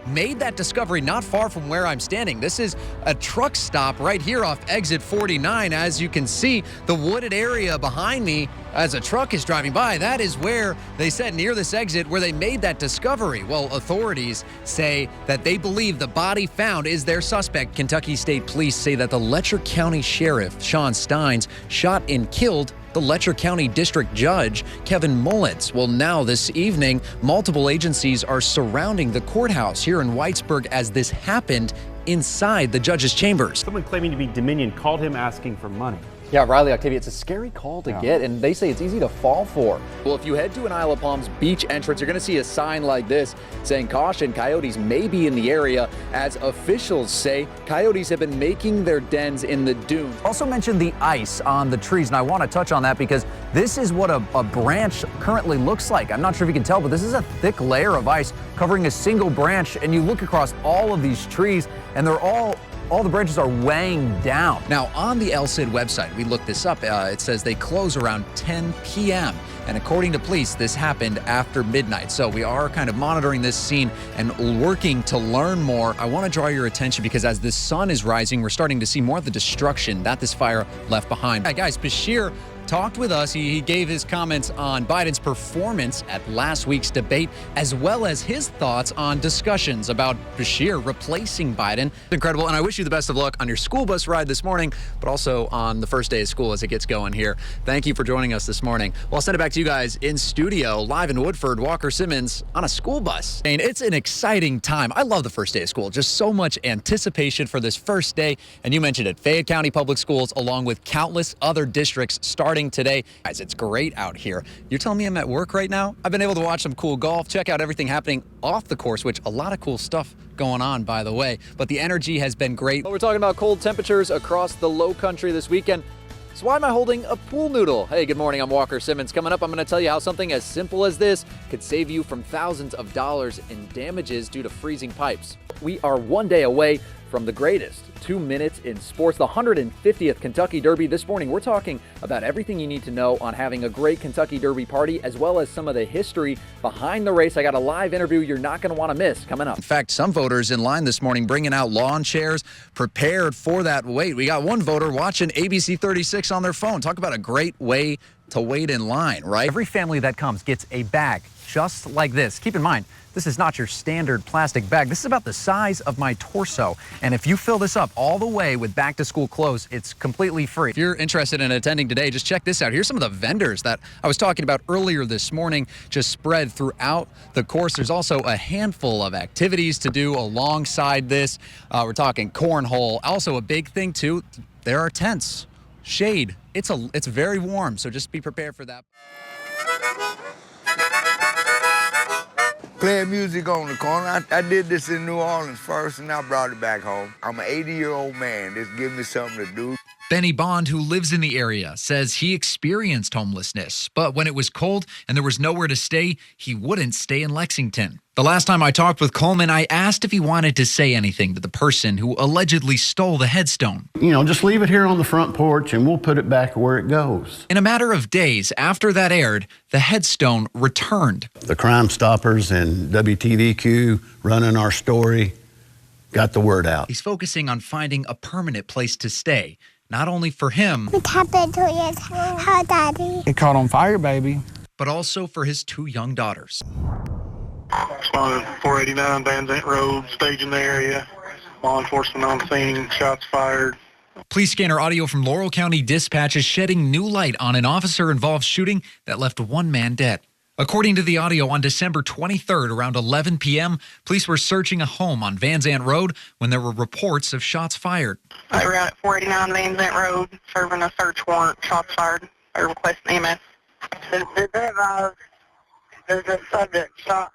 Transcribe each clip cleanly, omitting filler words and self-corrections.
made that discovery not far from where I'm standing. This is a truck stop right here off exit 49. As you can see, the wooded area behind me as a truck is driving by, that is where they said near this exit where they made that discovery. Well, authorities say that they believe the body found is their suspect. Kentucky State Police say that the Letcher County Sheriff, Sean Steins, shot and killed the Letcher County District Judge, Kevin Mullins. Well, now this evening, multiple agencies are surrounding the courthouse here in Whitesburg as this happened inside the judge's chambers. Someone claiming to be Dominion called him asking for money. Yeah, Riley, Octavia, it's a scary call to get, and they say it's easy to fall for. Well, if you head to an Isle of Palms beach entrance, you're going to see a sign like this saying, "Caution, coyotes may be in the area," as officials say coyotes have been making their dens in the dunes. Also mentioned the ice on the trees, and I want to touch on that because this is what a branch currently looks like. I'm not sure if you can tell, but this is a thick layer of ice covering a single branch, and you look across all of these trees, and they're all the branches are weighing down. Now, on the LCID website, we looked this up. It says they close around 10 p.m. And according to police, this happened after midnight. So we are kind of monitoring this scene and working to learn more. I want to draw your attention because as the sun is rising, we're starting to see more of the destruction that this fire left behind. Hey, guys, Bashir talked with us. He gave his comments on Biden's performance at last week's debate, as well as his thoughts on discussions about Bashir replacing Biden. Incredible, and I wish you the best of luck on your school bus ride this morning, but also on the first day of school as it gets going here. Thank you for joining us this morning. Well, I'll send it back to you guys in studio, live in Woodford, Walker Simmons on a school bus. And it's an exciting time. I love the first day of school. Just so much anticipation for this first day. And you mentioned it, Fayette County Public Schools, along with countless other districts starting today. Guys, it's great out here. You're telling me I'm at work right now? I've been able to watch some cool golf, check out everything happening off the course, which a lot of cool stuff going on, by the way. But the energy has been great. Well, we're talking about cold temperatures across the low country this weekend. So why am I holding a pool noodle? Hey, good morning. I'm Walker Simmons. Coming up, I'm going to tell you how something as simple as this could save you from thousands of dollars in damages due to freezing pipes. We are one day away from the greatest 2 minutes in sports, the 150th Kentucky Derby. This morning, we're talking about everything you need to know on having a great Kentucky Derby party, as well as some of the history behind the race. I got a live interview you're not going to want to miss coming up. In fact, some voters in line this morning bringing out lawn chairs, prepared for that wait. We got one voter watching ABC 36 on their phone. Talk about a great way to wait in line, right? Every family that comes gets a bag just like this. Keep in mind, this is not your standard plastic bag. This is about the size of my torso. And if you fill this up all the way with back to school clothes, it's completely free. If you're interested in attending today, just check this out. Here's some of the vendors that I was talking about earlier this morning, just spread throughout the course. There's also a handful of activities to do alongside this. We're talking cornhole. Also a big thing too, there are tents, shade. It's very warm, so just be prepared for that. Playing music on the corner. I did this in New Orleans first, and I brought it back home. I'm an 80-year-old man. Just give me something to do. Benny Bond, who lives in the area, says he experienced homelessness, but when it was cold and there was nowhere to stay, he wouldn't stay in Lexington. The last time I talked with Coleman, I asked if he wanted to say anything to the person who allegedly stole the headstone. You know, just leave it here on the front porch and we'll put it back where it goes. In a matter of days after that aired, the headstone returned. The Crime Stoppers and WTVQ running our story got the word out. He's focusing on finding a permanent place to stay, not only for him, What happened to his house, Daddy? It caught on fire, baby. but also for his 2 young daughters. Responded 489 Van Zant Road, staging the area. Law enforcement on scene, shots fired. Police scanner audio from Laurel County Dispatch is shedding new light on an officer-involved shooting that left 1 man dead. According to the audio, on December 23rd, around 11 p.m., police were searching a home on Van Zant Road when there were reports of shots fired. They were out at 489 Van Zant Road, serving a search warrant, shots fired. They're requesting EMS. There's a subject shot.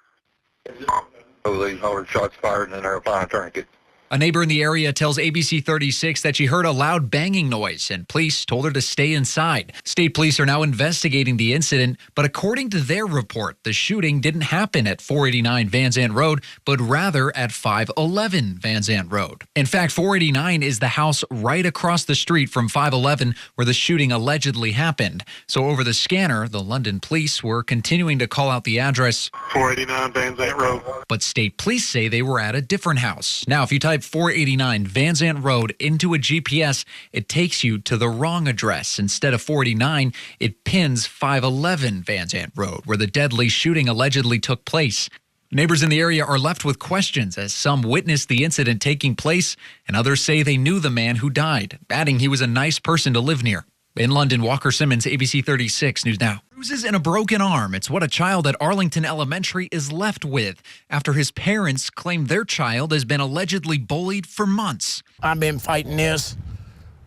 Oh, they heard shots fired and then they're applying a tourniquet. A neighbor in the area tells ABC 36 that she heard a loud banging noise and police told her to stay inside. State police are now investigating the incident, but according to their report, the shooting didn't happen at 489 Van Zandt Road, but rather at 511 Van Zandt Road. In fact, 489 is the house right across the street from 511 where the shooting allegedly happened. So over the scanner, the London police were continuing to call out the address 489 Van Zandt Road. But state police say they were at a different house. Now, if you type 489 Van Zandt Road into a GPS, it takes you to the wrong address. Instead of 489, it pins 511 Van Zandt Road, where the deadly shooting allegedly took place. Neighbors in the area are left with questions as some witnessed the incident taking place and others say they knew the man who died, adding he was a nice person to live near. In London, Walker Simmons, ABC 36 News Now. Bruises and a broken arm. It's what a child at Arlington Elementary is left with after his parents claim their child has been allegedly bullied for months. I've been fighting this,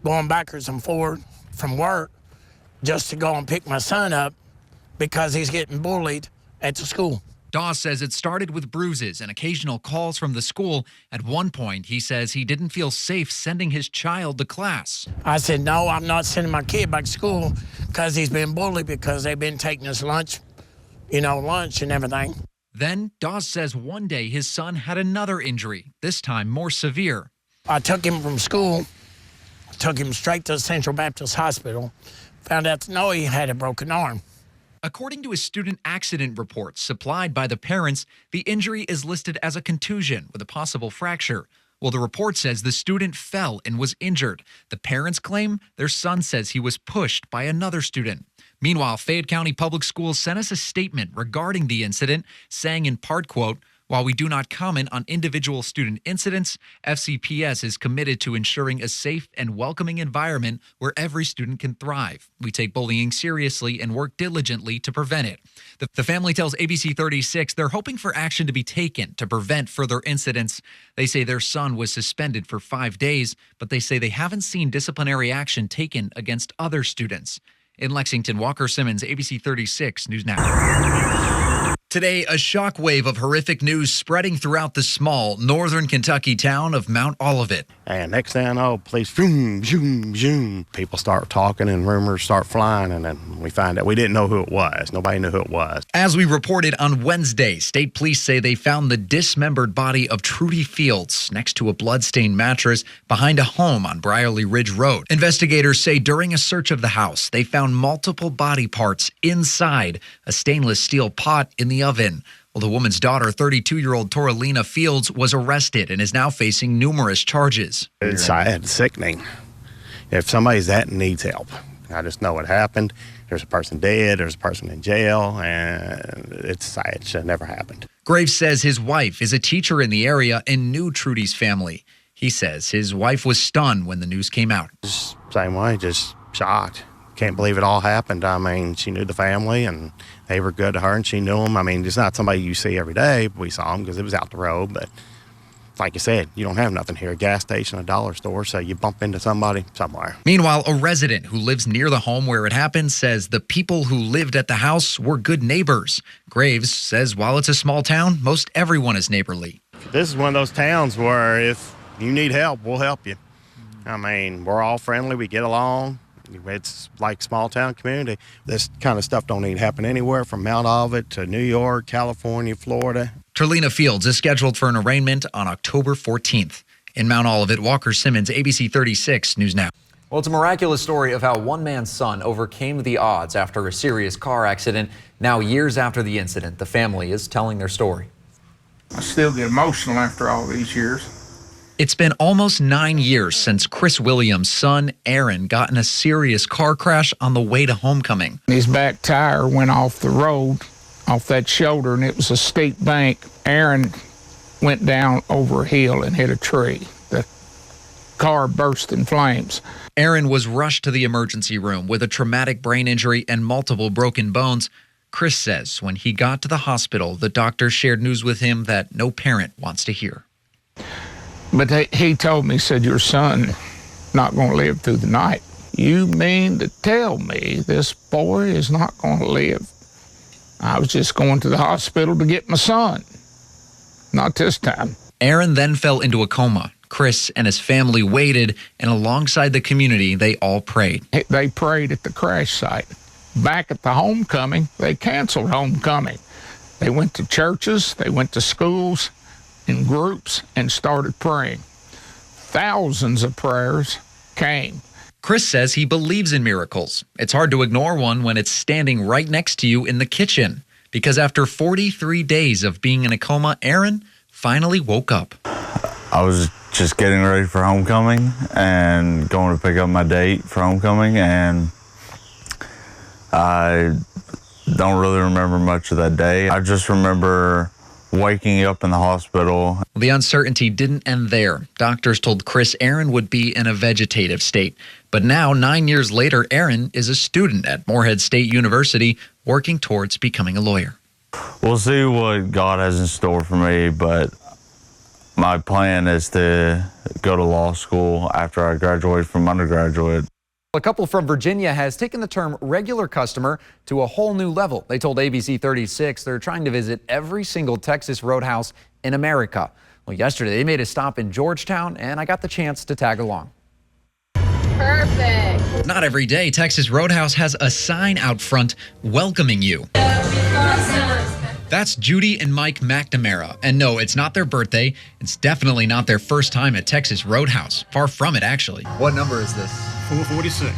going backwards and forward from work just to go and pick my son up because he's getting bullied at the school. Dawes says it started with bruises and occasional calls from the school. At one point, he says he didn't feel safe sending his child to class. I said, no, I'm not sending my kid back to school because he's been bullied because they've been taking his lunch, lunch and everything. Then Dawes says one day his son had another injury, this time more severe. I took him from school, took him straight to Central Baptist Hospital, found out no, he had a broken arm. According to a student accident report supplied by the parents, the injury is listed as a contusion with a possible fracture. Well, the report says the student fell and was injured. The parents claim their son says he was pushed by another student. Meanwhile, Fayette County Public Schools sent us a statement regarding the incident, saying in part, quote, "While we do not comment on individual student incidents, FCPS is committed to ensuring a safe and welcoming environment where every student can thrive. We take bullying seriously and work diligently to prevent it." The family tells ABC 36 they're hoping for action to be taken to prevent further incidents. They say their son was suspended for 5 days, but they say they haven't seen disciplinary action taken against other students. In Lexington, Walker Simmons, ABC 36 News Now. Today, a shockwave of horrific news spreading throughout the small northern Kentucky town of Mount Olivet. And next thing I know, police, zoom, zoom, zoom. People start talking and rumors start flying, and then we find out we didn't know who it was. Nobody knew who it was. As we reported on Wednesday, state police say they found the dismembered body of Trudy Fields next to a bloodstained mattress behind a home on Briarly Ridge Road. Investigators say during a search of the house, they found multiple body parts inside a stainless steel pot in the oven. Well, the woman's daughter, 32-year-old Toralina Fields, was arrested and is now facing numerous charges. It's sad, sickening. If somebody's that needs help, I just know it happened. There's a person dead, there's a person in jail, and it's sad. It should have never happened. Graves says his wife is a teacher in the area and knew Trudy's family. He says his wife was stunned when the news came out. Just same way, just shocked. Can't believe it all happened. I mean, she knew the family, and they were good to her, and she knew them. I mean, it's not somebody you see every day. We saw them because it was out the road, but like you said, you don't have nothing here, a gas station, a dollar store, so you bump into somebody somewhere. Meanwhile, a resident who lives near the home where it happened says the people who lived at the house were good neighbors. Graves says while it's a small town, most everyone is neighborly. This is one of those towns where if you need help, we'll help you. I mean, we're all friendly, we get along. It's like small town community. This kind of stuff don't need to happen anywhere from Mount Olivet to New York, California, Florida. Toralina Fields is scheduled for an arraignment on October 14th. In Mount Olivet, Walker Simmons, ABC 36 News Now. Well, it's a miraculous story of how one man's son overcame the odds after a serious car accident. Now, years after the incident, the family is telling their story. I still get emotional after all these years. It's been almost 9 years since Chris Williams' son, Aaron, got in a serious car crash on the way to homecoming. His back tire went off the road, off that shoulder, and it was a steep bank. Aaron went down over a hill and hit a tree. The car burst in flames. Aaron was rushed to the emergency room with a traumatic brain injury and multiple broken bones. Chris says when he got to the hospital, the doctor shared news with him that no parent wants to hear. But he told me, said, your son not going to live through the night. You mean to tell me this boy is not going to live? I was just going to the hospital to get my son. Not this time. Aaron then fell into a coma. Chris and his family waited, and alongside the community, they all prayed. They prayed at the crash site. Back at the homecoming, they canceled homecoming. They went to churches, they went to schools in groups and started praying. Thousands of prayers came. Chris says he believes in miracles. It's hard to ignore one when it's standing right next to you in the kitchen. Because after 43 days of being in a coma, Aaron finally woke up. I was just getting ready for homecoming and going to pick up my date for homecoming, and I don't really remember much of that day. I just remember waking up in the hospital. The uncertainty didn't end there. Doctors told Chris Aaron would be in a vegetative state. But now, 9 years later, Aaron is a student at Morehead State University working towards becoming a lawyer. We'll see what God has in store for me, but my plan is to go to law school after I graduate from undergraduate. A couple from Virginia has taken the term regular customer to a whole new level. They told ABC 36 they're trying to visit every single Texas Roadhouse in America. Well, yesterday they made a stop in Georgetown, and I got the chance to tag along. Perfect. Not every day Texas Roadhouse has a sign out front welcoming you. That's Judy and Mike McNamara. And no, it's not their birthday. It's definitely not their first time at Texas Roadhouse. Far from it, actually. What number is this? 446.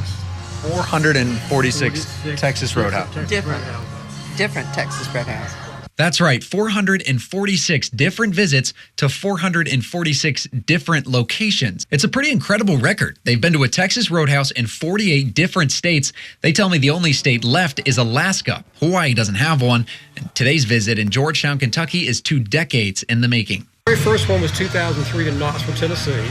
446 Texas Roadhouse. Different Texas Roadhouse. That's right, 446 different visits to 446 different locations. It's a pretty incredible record. They've been to a Texas Roadhouse in 48 different states. They tell me the only state left is Alaska. Hawaii doesn't have one. And today's visit in Georgetown, Kentucky is 2 decades in the making. The very first one was 2003 to Knoxville, Tennessee.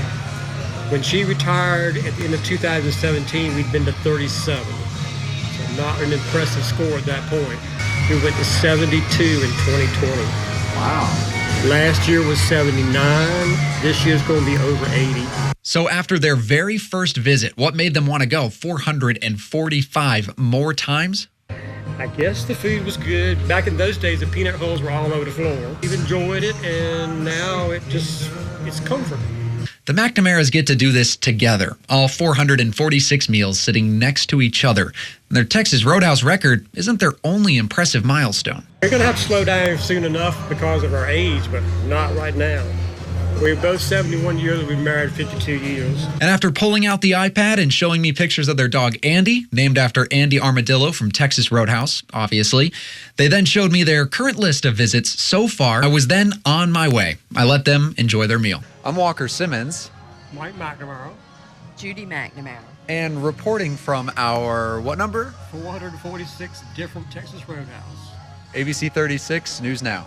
When she retired at the end of 2017, we'd been to 37. So not an impressive score at that point. We went to 72 in 2020. Wow. Last year was 79. This year's going to be over 80. So after their very first visit, what made them want to go 445 more times? I guess the food was good. Back in those days, the peanut holes were all over the floor. We've enjoyed it, and now it's comforting. The McNamaras get to do this together, all 446 meals sitting next to each other. And their Texas Roadhouse record isn't their only impressive milestone. We're going to have to slow down soon enough because of our age, but not right now. We're both 71 years, we've been married 52 years. And after pulling out the iPad and showing me pictures of their dog Andy, named after Andy Armadillo from Texas Roadhouse, obviously, they then showed me their current list of visits so far. I was then on my way. I let them enjoy their meal. I'm Walker Simmons. Mike McNamara. Judy McNamara. And reporting from our, what number? 446 different Texas Roadhouse. ABC 36 News Now.